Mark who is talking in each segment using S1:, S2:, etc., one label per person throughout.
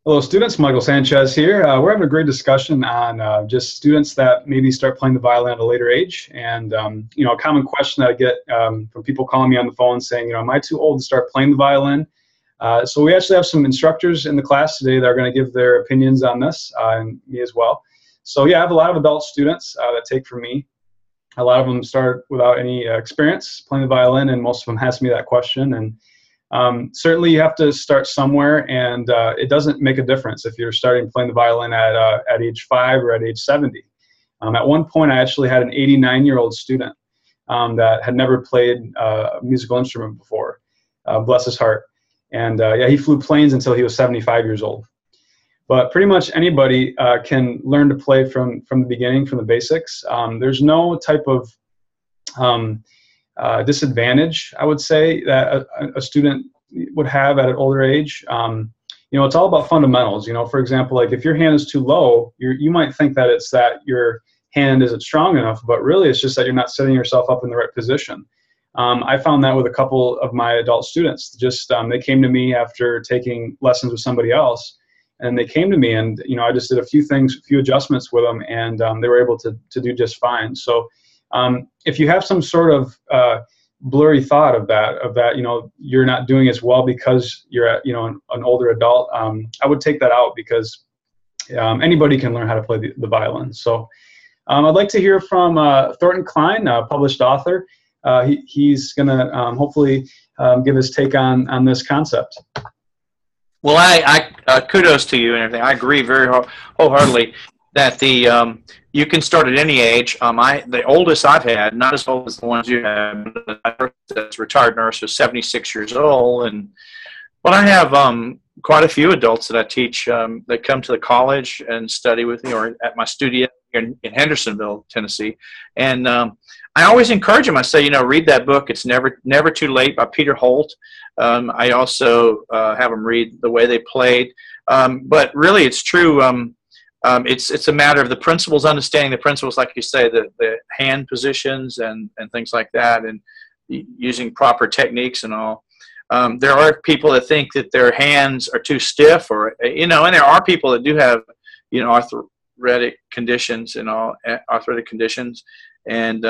S1: Hello, students. Michael Sanchez here. We're having a great discussion on just students that maybe start playing the violin at a later age. And, a common question that I get from people calling me on the phone saying, am I too old to start playing the violin? So we actually have some instructors in the class today that are going to give their opinions on this, and me as well. So yeah, I have a lot of adult students that take from me. A lot of them start without any experience playing the violin, and most of them ask me that question. And certainly you have to start somewhere, and it doesn't make a difference if you're starting playing the violin at age 5 or at age 70. At one point, I actually had an 89-year-old student that had never played a musical instrument before, bless his heart. And yeah, he flew planes until he was 75 years old. But pretty much anybody can learn to play from the beginning, from the basics. There's no type of disadvantage, I would say, that a student would have at an older age. It's all about fundamentals. For example, like if your hand is too low, you might think that it's that your hand isn't strong enough, but really it's just that you're not setting yourself up in the right position. I found that with a couple of my adult students. Just they came to me after taking lessons with somebody else, and they came to me, and I just did a few things, a few adjustments with them, and they were able to do just fine. So if you have some sort of blurry thought of that, you're not doing as well because you're an older adult, I would take that out, because anybody can learn how to play the violin. So I'd like to hear from Thornton Klein, a published author. He's going to hopefully give his take on this concept.
S2: Well, I kudos to you and everything. I agree very wholeheartedly that you can start at any age. The oldest I've had, not as old as the ones you have, but retired nurse, was 76 years old, but I have quite a few adults that I teach that come to the college and study with me, or at my studio in Hendersonville, Tennessee, and I always encourage them. I say, read that book. It's Never Too Late by Peter Holt. I also have them read The Way They Played. But really, it's true. It's a matter of the principles, understanding the principles, like you say, the hand positions and things like that, and using proper techniques and all. There are people that think that their hands are too stiff, and there are people that do have, arthritic conditions and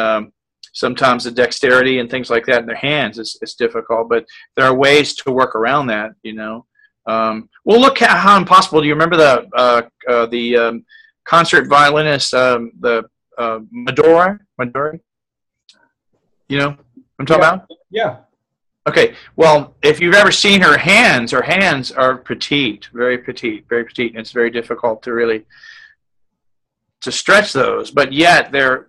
S2: sometimes the dexterity and things like that in their hands is difficult, but there are ways to work around that, well, look at how impossible. Do you remember the concert violinist, the Midori? I'm talking about?
S1: Yeah.
S2: Okay. Well, if you've ever seen her hands are petite, very petite, and it's very difficult to stretch those, but yet they're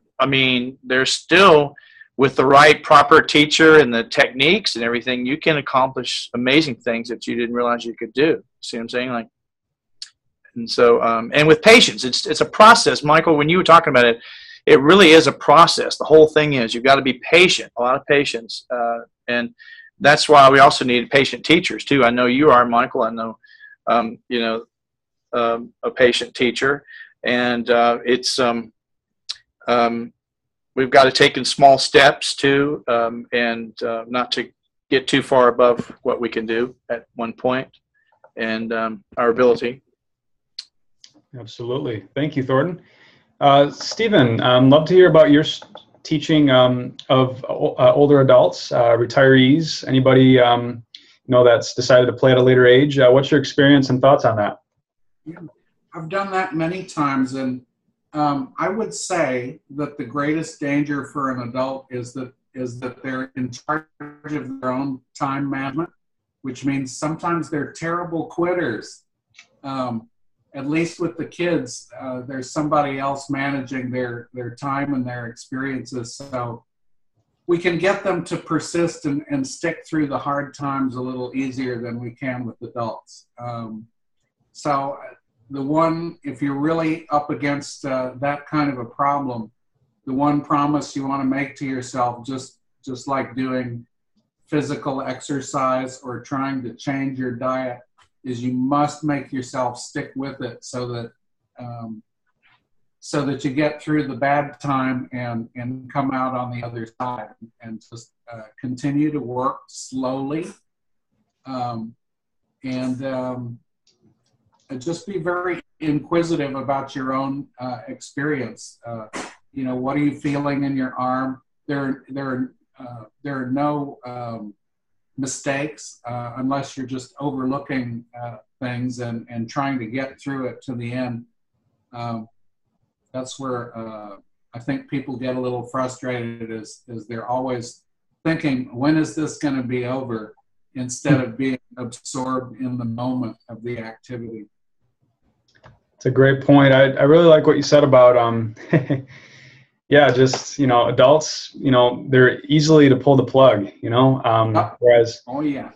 S2: still, with the right proper teacher and the techniques and everything, you can accomplish amazing things that you didn't realize you could do. See what I'm saying? And so, and with patience, it's a process. Michael, when you were talking about it, it really is a process. The whole thing is you've got to be patient, a lot of patience. And that's why we also need patient teachers too. I know you are, Michael. I know, a patient teacher, and we've got to take in small steps too, and not to get too far above what we can do at one point, and our ability.
S1: Absolutely. Thank you, Thornton. Stephen, love to hear about your teaching of older adults, retirees, anybody that's decided to play at a later age. What's your experience and thoughts on that?
S3: Yeah, I've done that many times, and I would say that the greatest danger for an adult is that they're in charge of their own time management, which means sometimes they're terrible quitters. At least with the kids, there's somebody else managing their time and their experiences. So we can get them to persist and stick through the hard times a little easier than we can with adults. So if you're really up against that kind of a problem, the one promise you want to make to yourself, just like doing physical exercise or trying to change your diet, is you must make yourself stick with it so that you get through the bad time and come out on the other side, and just continue to work slowly. just be very inquisitive about your own experience. You know, what are you feeling in your arm? There are no mistakes unless you're just overlooking things and trying to get through it to the end. That's where I think people get a little frustrated, is they're always thinking, when is this going to be over, instead of being absorbed in the moment of the activity.
S1: It's a great point. I really like what you said about yeah, just, you know, adults, you know, they're easily to pull the plug, you know, whereas,
S3: oh yeah,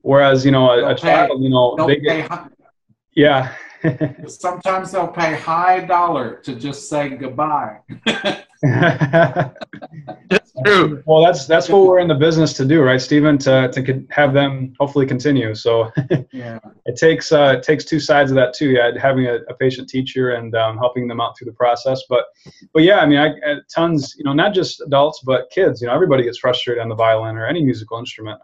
S1: you know, a child, you know, they get, yeah.
S3: Sometimes they'll pay high dollar to just say goodbye.
S2: That's true.
S1: Well, that's what we're in the business to do, right, Stephen? To have them hopefully continue. So
S3: yeah,
S1: it takes two sides of that too. Yeah, having a patient teacher and helping them out through the process. But yeah, I mean, I tons, you know, not just adults but kids. You know, everybody gets frustrated on the violin or any musical instrument.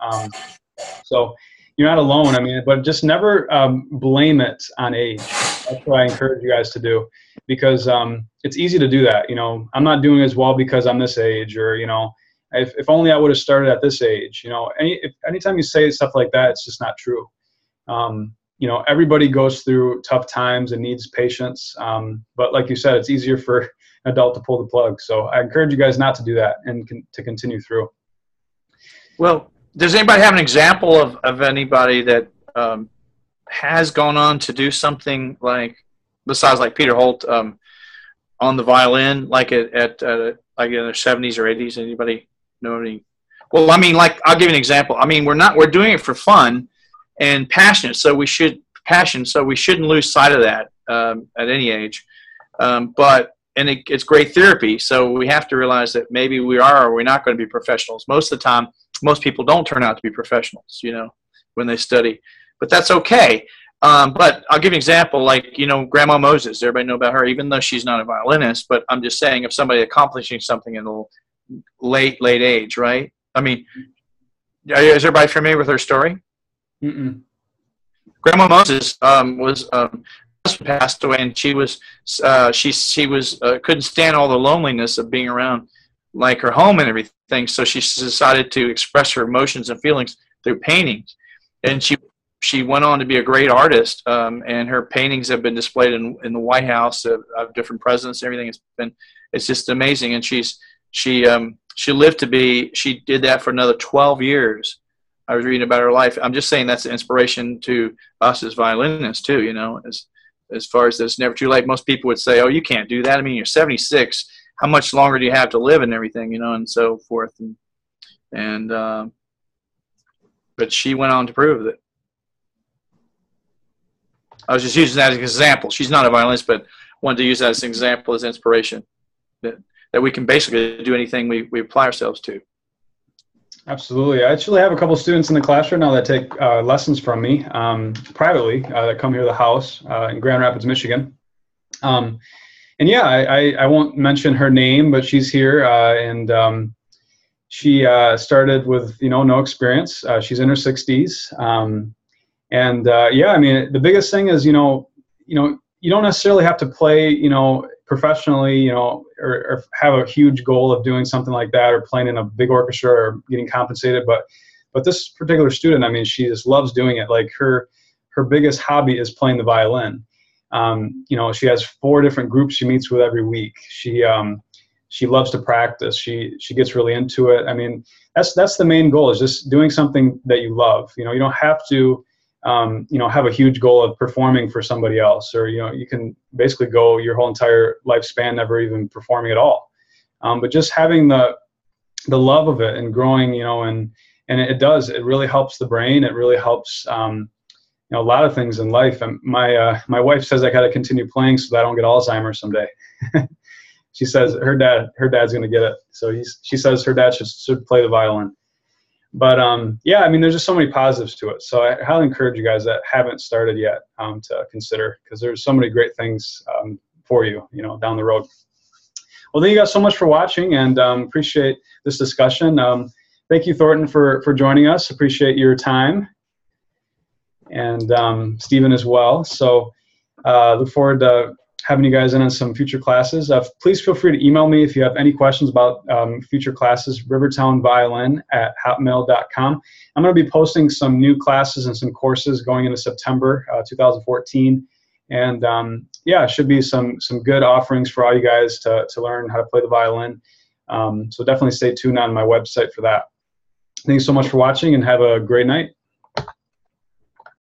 S1: So you're not alone. I mean, but just never blame it on age. That's what I encourage you guys to do, because it's easy to do that. You know, I'm not doing as well because I'm this age, or, you know, if only I would have started at this age. You know, anytime you say stuff like that, it's just not true. You know, everybody goes through tough times and needs patience. But like you said, it's easier for an adult to pull the plug. So I encourage you guys not to do that and to continue through.
S2: Well, does anybody have an example of anybody that has gone on to do something like, besides like Peter Holt, on the violin, like at like in their 70s or 80s? Anybody know any? Well, I mean, like, I'll give you an example. I mean, we're doing it for fun and passion, so we shouldn't lose sight of that at any age. But it's great therapy, so we have to realize that maybe we are or we're not going to be professionals. Most of the time, most people don't turn out to be professionals, you know, when they study, but that's okay. But I'll give you an example, like, you know, Grandma Moses. Everybody know about her, even though she's not a violinist. But I'm just saying, if somebody accomplishing something in a late age, right? I mean, is everybody familiar with her story?
S1: Mm-mm.
S2: Grandma Moses was passed away, and she was couldn't stand all the loneliness of being around like her home and everything. So she decided to express her emotions and feelings through paintings, and she went on to be a great artist. And her paintings have been displayed in the White House of different presidents and everything. It's just amazing. And she did that for another 12 years. I was reading about her life. I'm just saying that's an inspiration to us as violinists too, you know, as far as it's never too late. Most people would say, oh, you can't do that. I mean, you're 76. How much longer do you have to live and everything, you know, and so forth. But she went on to prove that. I was just using that as an example. She's not a violinist, but wanted to use that as an example, as inspiration, that we can basically do anything we apply ourselves to.
S1: Absolutely. I actually have a couple students in the class right now that take lessons from me privately, that come here to the house in Grand Rapids, Michigan. And yeah, I won't mention her name, but she's here, and she started with, you know, no experience. She's in her 60s. And yeah, I mean, the biggest thing is, you know, you don't necessarily have to play, you know, professionally, you know, or have a huge goal of doing something like that, or playing in a big orchestra or getting compensated. But this particular student, I mean, she just loves doing it. Like her biggest hobby is playing the violin. You know, she has 4 different groups she meets with every week. She loves to practice. She gets really into it. I mean, that's the main goal, is just doing something that you love. You know, you don't have to, you know, have a huge goal of performing for somebody else, or, you know, you can basically go your whole entire lifespan never even performing at all. But just having the love of it and growing, you know, and it really helps the brain. It really helps, you know, a lot of things in life. And my wife says I got to continue playing so that I don't get Alzheimer's someday. She says her dad's going to get it. So she says her dad should play the violin. But yeah, I mean, there's just so many positives to it. So I highly encourage you guys that haven't started yet to consider, because there's so many great things for you, you know, down the road. Well, thank you guys so much for watching, and appreciate this discussion. Thank you, Thornton, for joining us. Appreciate your time. and Stephen as well. So look forward to having you guys in on some future classes. Please feel free to email me if you have any questions about future classes, rivertownviolin@hotmail.com. I'm going to be posting some new classes and some courses going into September 2014. And yeah, it should be some good offerings for all you guys to learn how to play the violin. So definitely stay tuned on my website for that. Thanks so much for watching, and have a great night.